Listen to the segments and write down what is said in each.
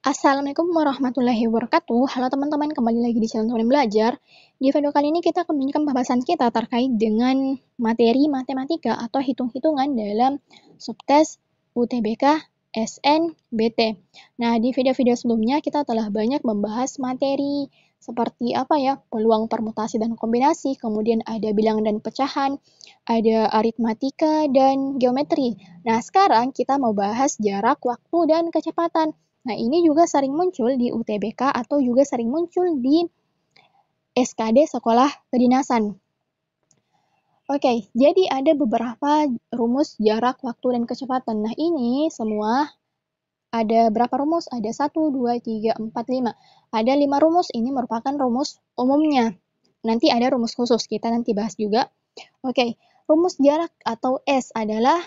Assalamualaikum warahmatullahi wabarakatuh. Halo teman-teman, kembali lagi di channel Teman Belajar. Di video kali ini kita akan melanjutkan pembahasan kita terkait dengan materi matematika atau hitung-hitungan dalam subtes UTBK SNBT. Nah, di video-video sebelumnya kita telah banyak membahas materi seperti peluang permutasi dan kombinasi, kemudian ada bilangan dan pecahan, ada aritmatika dan geometri. Nah, sekarang kita mau bahas jarak, waktu, dan kecepatan. Nah, ini juga sering muncul di UTBK atau juga sering muncul di SKD Sekolah Kedinasan. Oke, jadi ada beberapa rumus jarak, waktu, dan kecepatan. Nah, ini semua ada berapa rumus? Ada 1, 2, 3, 4, 5. Ada 5 rumus, ini merupakan rumus umumnya. Nanti ada rumus khusus, kita nanti bahas juga. Oke, rumus jarak atau S adalah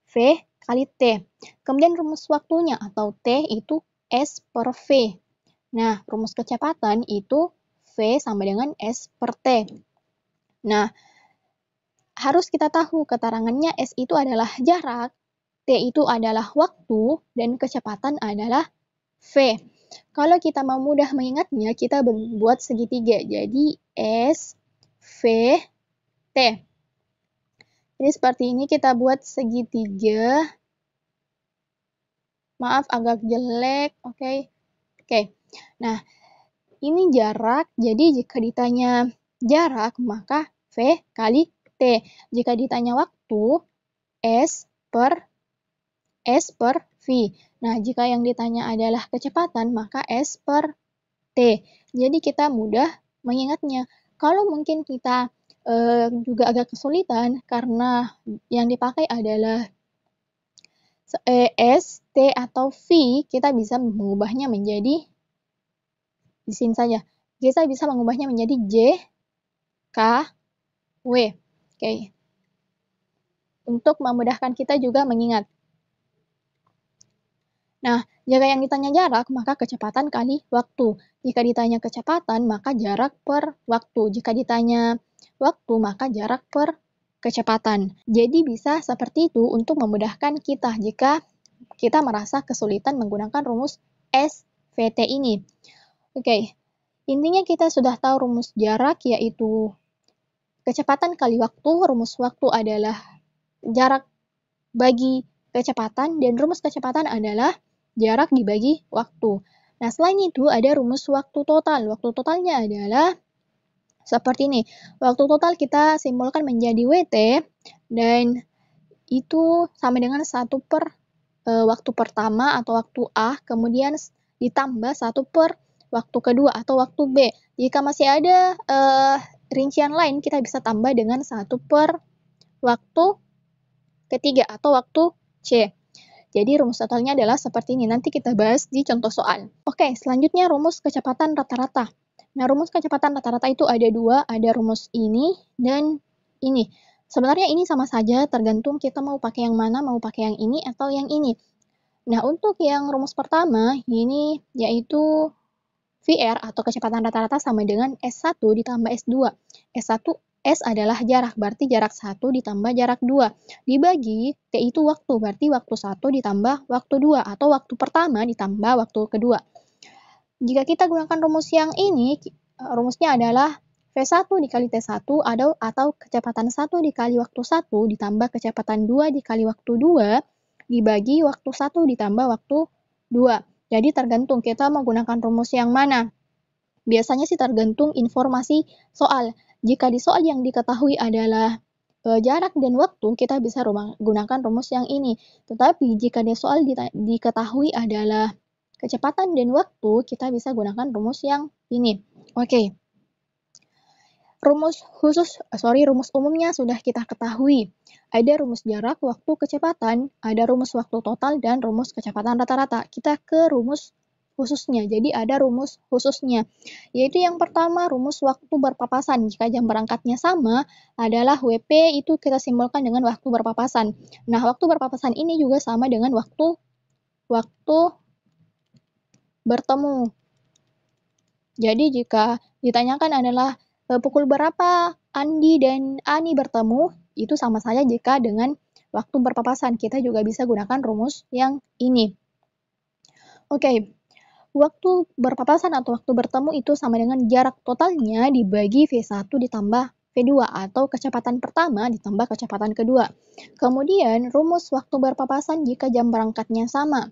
V kali T. Kemudian rumus waktunya atau T itu S per V. Nah, rumus kecepatan itu V sama dengan S per T. Nah, harus kita tahu keterangannya S itu adalah jarak, T itu adalah waktu, dan kecepatan adalah V. Kalau kita mau mudah mengingatnya, kita buat segitiga. Jadi S, V, T. Jadi seperti ini kita buat segitiga. Maaf agak jelek, oke. Nah, ini jarak, jadi jika ditanya jarak, maka V kali T. Jika ditanya waktu, S per V. Nah, jika yang ditanya adalah kecepatan, maka S per T. Jadi kita mudah mengingatnya. Kalau mungkin kita juga agak kesulitan karena yang dipakai adalah S, T, atau V, kita bisa mengubahnya menjadi, di sini saja, kita bisa mengubahnya menjadi J, K, W. Oke. Untuk memudahkan kita juga mengingat. Nah, jika yang ditanya jarak, maka kecepatan kali waktu. Jika ditanya kecepatan, maka jarak per waktu. Jika ditanya waktu, maka jarak per kecepatan. Jadi bisa seperti itu untuk memudahkan kita jika kita merasa kesulitan menggunakan rumus SVT ini. Oke, intinya kita sudah tahu rumus jarak yaitu kecepatan kali waktu. Rumus waktu adalah jarak bagi kecepatan, dan rumus kecepatan adalah jarak dibagi waktu. Nah, selain itu ada rumus waktu total. Waktu totalnya adalah seperti ini. Waktu total kita simbolkan menjadi WT, dan itu sama dengan 1 per waktu pertama atau waktu A, kemudian ditambah 1 per waktu kedua atau waktu B. Jika masih ada rincian lain, kita bisa tambah dengan 1 per waktu ketiga atau waktu C. Jadi rumus totalnya adalah seperti ini. Nanti kita bahas di contoh soal. Oke, selanjutnya rumus kecepatan rata-rata. Nah, rumus kecepatan rata-rata itu ada dua, ada rumus ini dan ini. Sebenarnya ini sama saja, tergantung kita mau pakai yang mana, mau pakai yang ini atau yang ini. Nah, untuk yang rumus pertama, ini yaitu VR atau kecepatan rata-rata sama dengan S1 ditambah S2. S adalah jarak, berarti jarak 1 ditambah jarak 2. Dibagi, T itu waktu, berarti waktu 1 ditambah waktu 2, atau waktu pertama ditambah waktu kedua. Jika kita gunakan rumus yang ini, rumusnya adalah V1 dikali T1 atau kecepatan 1 dikali waktu 1 ditambah kecepatan 2 dikali waktu 2 dibagi waktu 1 ditambah waktu 2. Jadi tergantung kita menggunakan rumus yang mana. Biasanya sih tergantung informasi soal. Jika di soal yang diketahui adalah jarak dan waktu, kita bisa gunakan rumus yang ini. Tetapi jika di soal diketahui adalah kecepatan dan waktu, kita bisa gunakan rumus yang ini. Oke. Rumus umumnya sudah kita ketahui. Ada rumus jarak, waktu, kecepatan, ada rumus waktu total, dan rumus kecepatan rata-rata. Kita ke rumus khususnya. Jadi ada rumus khususnya. Yaitu yang pertama, rumus waktu berpapasan. Jika jam berangkatnya sama, adalah WP itu kita simbolkan dengan waktu berpapasan. Nah, waktu berpapasan ini juga sama dengan waktu bertemu. Jadi jika ditanyakan adalah pukul berapa Andi dan Ani bertemu, itu sama saja jika dengan waktu berpapasan. Kita juga bisa gunakan rumus yang ini. Oke, Waktu berpapasan atau waktu bertemu itu sama dengan jarak totalnya dibagi V1 ditambah V2 atau kecepatan pertama ditambah kecepatan kedua. Kemudian rumus waktu berpapasan jika jam berangkatnya sama.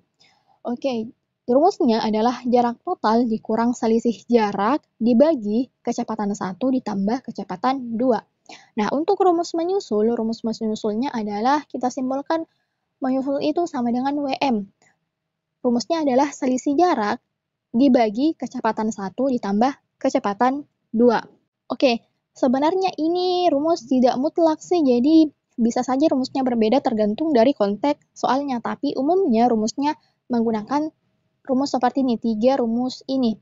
Oke, rumusnya adalah jarak total dikurang selisih jarak dibagi kecepatan 1 ditambah kecepatan 2. Nah, untuk rumus menyusulnya adalah kita simbolkan menyusul itu sama dengan WM. Rumusnya adalah selisih jarak dibagi kecepatan 1 ditambah kecepatan 2. Oke, sebenarnya ini rumus tidak mutlak sih, jadi bisa saja rumusnya berbeda tergantung dari konteks soalnya, tapi umumnya rumusnya menggunakan rumus seperti ini, 3 rumus ini.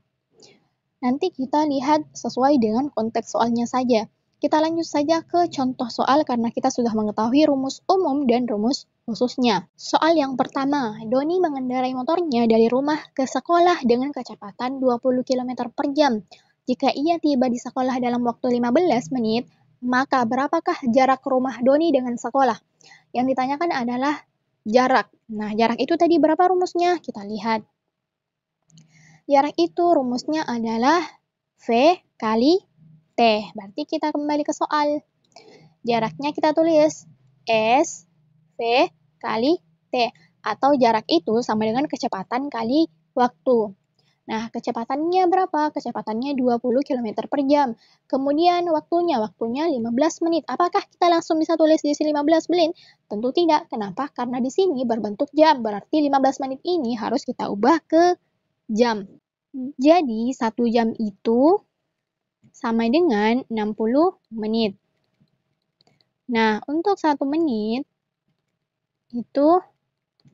Nanti kita lihat sesuai dengan konteks soalnya saja. Kita lanjut saja ke contoh soal karena kita sudah mengetahui rumus umum dan rumus khususnya. Soal yang pertama, Doni mengendarai motornya dari rumah ke sekolah dengan kecepatan 20 km per jam. Jika ia tiba di sekolah dalam waktu 15 menit, maka berapakah jarak rumah Doni dengan sekolah? Yang ditanyakan adalah jarak. Nah, jarak itu tadi berapa rumusnya? Kita lihat. Jarak itu rumusnya adalah V kali T. Berarti kita kembali ke soal. Jaraknya kita tulis S V kali T. Atau jarak itu sama dengan kecepatan kali waktu. Nah, kecepatannya berapa? Kecepatannya 20 km per jam. Kemudian waktunya 15 menit. Apakah kita langsung bisa tulis di sini 15 menit? Tentu tidak. Kenapa? Karena di sini berbentuk jam. Berarti 15 menit ini harus kita ubah ke jam. Jadi, 1 jam itu sama dengan 60 menit. Nah, untuk 1 menit itu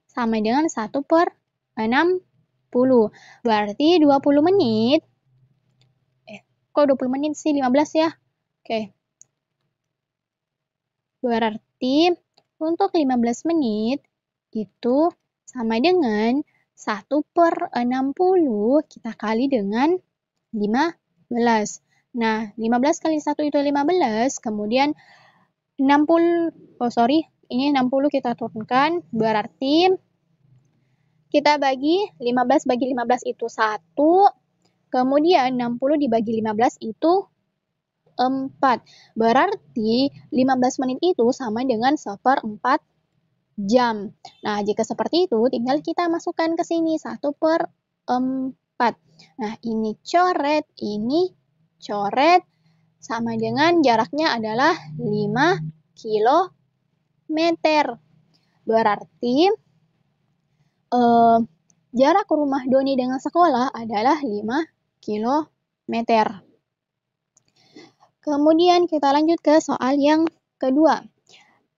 sama dengan 1 per 60. Berarti 20 menit. Kok 20 menit sih? 15 ya? Oke. Berarti untuk 15 menit itu sama dengan 1 per 60 kita kali dengan 15. Nah, 15 kali 1 itu 15, kemudian 60 kita turunkan, berarti kita bagi 15 bagi 15 itu 1, kemudian 60 dibagi 15 itu 4. Berarti 15 menit itu sama dengan 1/4 jam. Nah, jika seperti itu, tinggal kita masukkan ke sini 1 per 4. Nah, ini coret, sama dengan jaraknya adalah 5 km. Berarti jarak rumah Doni dengan sekolah adalah 5 km. Kemudian kita lanjut ke soal yang kedua.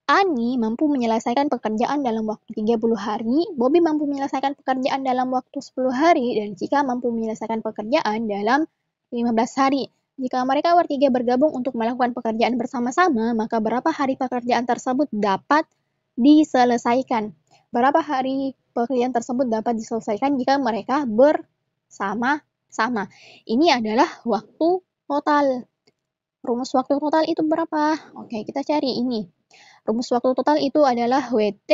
Ani mampu menyelesaikan pekerjaan dalam waktu 30 hari, Bobby mampu menyelesaikan pekerjaan dalam waktu 10 hari, dan Cika mampu menyelesaikan pekerjaan dalam 15 hari. Jika mereka bertiga bergabung untuk melakukan pekerjaan bersama-sama, maka berapa hari pekerjaan tersebut dapat diselesaikan? Berapa hari pekerjaan tersebut dapat diselesaikan jika mereka bersama-sama? Ini adalah waktu total. Rumus waktu total itu berapa? Oke, kita cari ini. Rumus waktu total itu adalah WT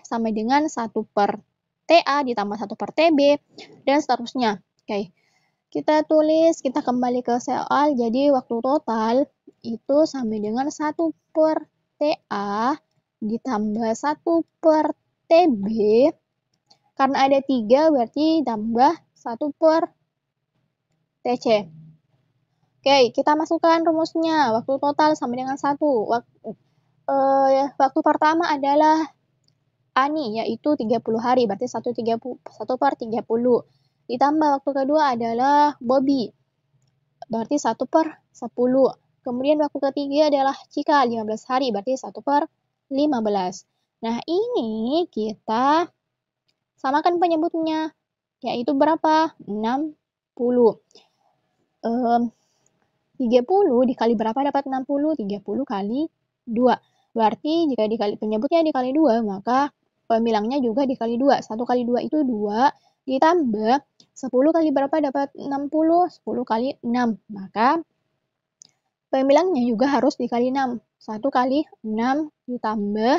sama dengan 1 per TA ditambah 1 per TB, dan seterusnya. Oke, kita tulis, kita kembali ke soal. Jadi, waktu total itu sama dengan 1 per TA ditambah 1 per TB. Karena ada 3, berarti tambah 1 per TC. Oke, kita masukkan rumusnya. Waktu total sama dengan 1. Waktu pertama adalah Ani, yaitu 30 hari, berarti 1 per 30. Ditambah waktu kedua adalah Bobby, berarti 1 per 10. Kemudian waktu ketiga adalah Cika, 15 hari, berarti 1 per 15. Nah, ini kita samakan penyebutnya, yaitu berapa? 60. 30 dikali berapa dapat 60? 30 kali 2. Berarti jika dikali penyebutnya dikali 2, maka pembilangnya juga dikali 2. 1 kali 2 itu 2, ditambah 10 kali berapa dapat 60? 10 kali 6. Maka pembilangnya juga harus dikali 6. 1 kali 6 ditambah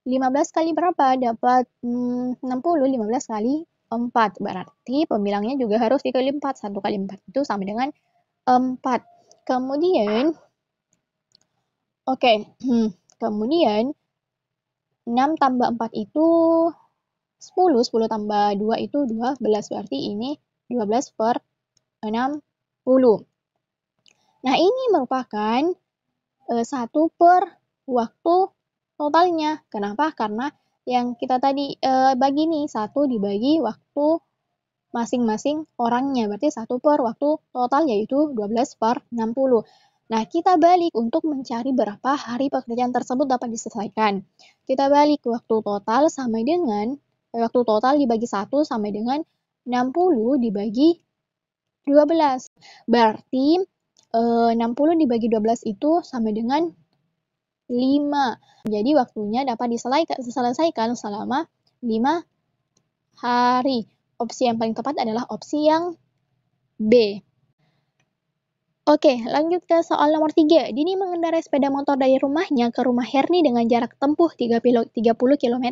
15 kali berapa? Dapat 60, 15 kali 4. Berarti pembilangnya juga harus dikali 4. 1 kali 4 itu sama dengan 4. Kemudian, kemudian 6 tambah 4 itu 10. 10 tambah 2 itu 12. Berarti ini 12 per 60. Nah, ini merupakan 1 per waktu totalnya. Kenapa? Karena yang kita tadi bagi nih, 1 dibagi waktu masing-masing orangnya. Berarti 1 per waktu total yaitu 12 per 60. Nah, kita balik untuk mencari berapa hari pekerjaan tersebut dapat diselesaikan. Kita balik waktu total sama dengan, waktu total dibagi 1 sama dengan 60 dibagi 12. Berarti 60 dibagi 12 itu sama dengan 5. Jadi waktunya dapat diselesaikan selama 5 hari. Opsi yang paling tepat adalah opsi yang B. Oke, lanjut ke soal nomor 3. Dini mengendarai sepeda motor dari rumahnya ke rumah Herni dengan jarak tempuh 30 km.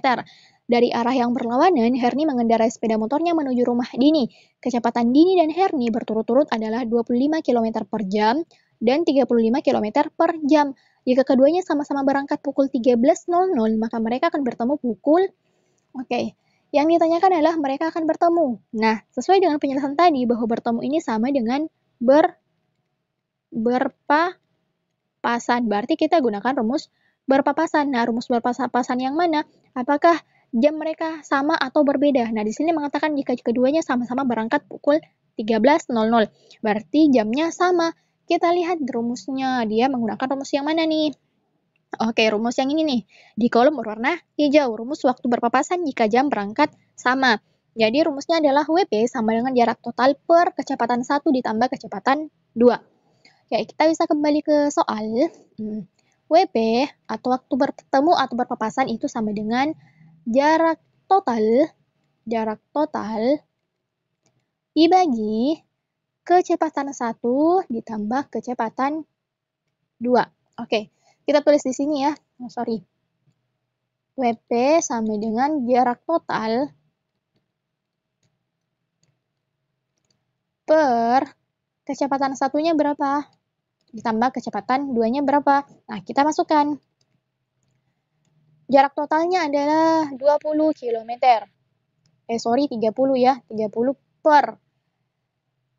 Dari arah yang berlawanan, Herni mengendarai sepeda motornya menuju rumah Dini. Kecepatan Dini dan Herni berturut-turut adalah 25 km per jam dan 35 km per jam. Jika keduanya sama-sama berangkat pukul 13.00, maka mereka akan bertemu pukul... Yang ditanyakan adalah mereka akan bertemu. Nah, sesuai dengan penjelasan tadi bahwa bertemu ini sama dengan berpapasan. Berarti kita gunakan rumus berpapasan. Nah, rumus berpapasan yang mana? Apakah jam mereka sama atau berbeda? Nah, di sini mengatakan jika keduanya sama-sama berangkat pukul 13.00. Berarti jamnya sama. Kita lihat rumusnya. Dia menggunakan rumus yang mana nih? Oke, rumus yang ini nih. Di kolom berwarna hijau. Rumus waktu berpapasan jika jam berangkat sama. Jadi rumusnya adalah WP sama dengan jarak total per kecepatan 1 ditambah kecepatan 2. Oke, kita bisa kembali ke soal. WP atau waktu bertemu atau berpapasan itu sama dengan jarak total dibagi kecepatan 1 ditambah kecepatan 2. Oke, kita tulis di sini ya. WP sama dengan jarak total per kecepatan 1-nya berapa? Ditambah kecepatan 2-nya berapa? Nah, kita masukkan. Jarak totalnya adalah 20 km. 30 ya. 30 per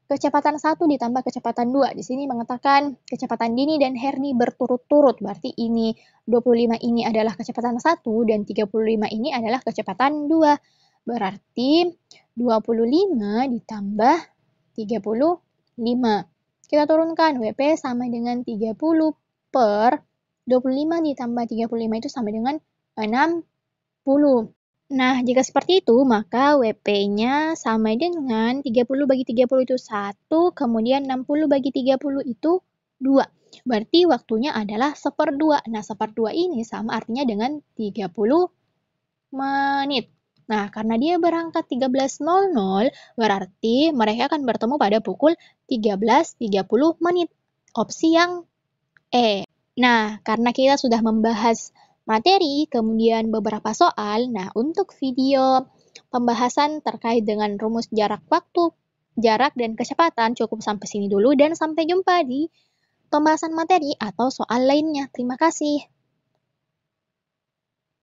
kecepatan 1 ditambah kecepatan 2. Di sini mengatakan kecepatan Dini dan Herni berturut-turut. Berarti ini 25 ini adalah kecepatan 1 dan 35 ini adalah kecepatan 2. Berarti 25 ditambah 35. Kita turunkan WP sama dengan 30 per 25 ditambah 35 itu sama dengan 60. Nah, jika seperti itu, maka WP-nya sama dengan 30 bagi 30 itu 1, kemudian 60 bagi 30 itu 2. Berarti waktunya adalah 1/2. Nah, 1/2 ini sama artinya dengan 30 menit. Nah, karena dia berangkat 13.00, berarti mereka akan bertemu pada pukul 13.30 menit. Opsi yang E. Nah, karena kita sudah membahas materi, kemudian beberapa soal, nah untuk video pembahasan terkait dengan rumus jarak waktu, jarak dan kecepatan cukup sampai sini dulu dan sampai jumpa di pembahasan materi atau soal lainnya. Terima kasih.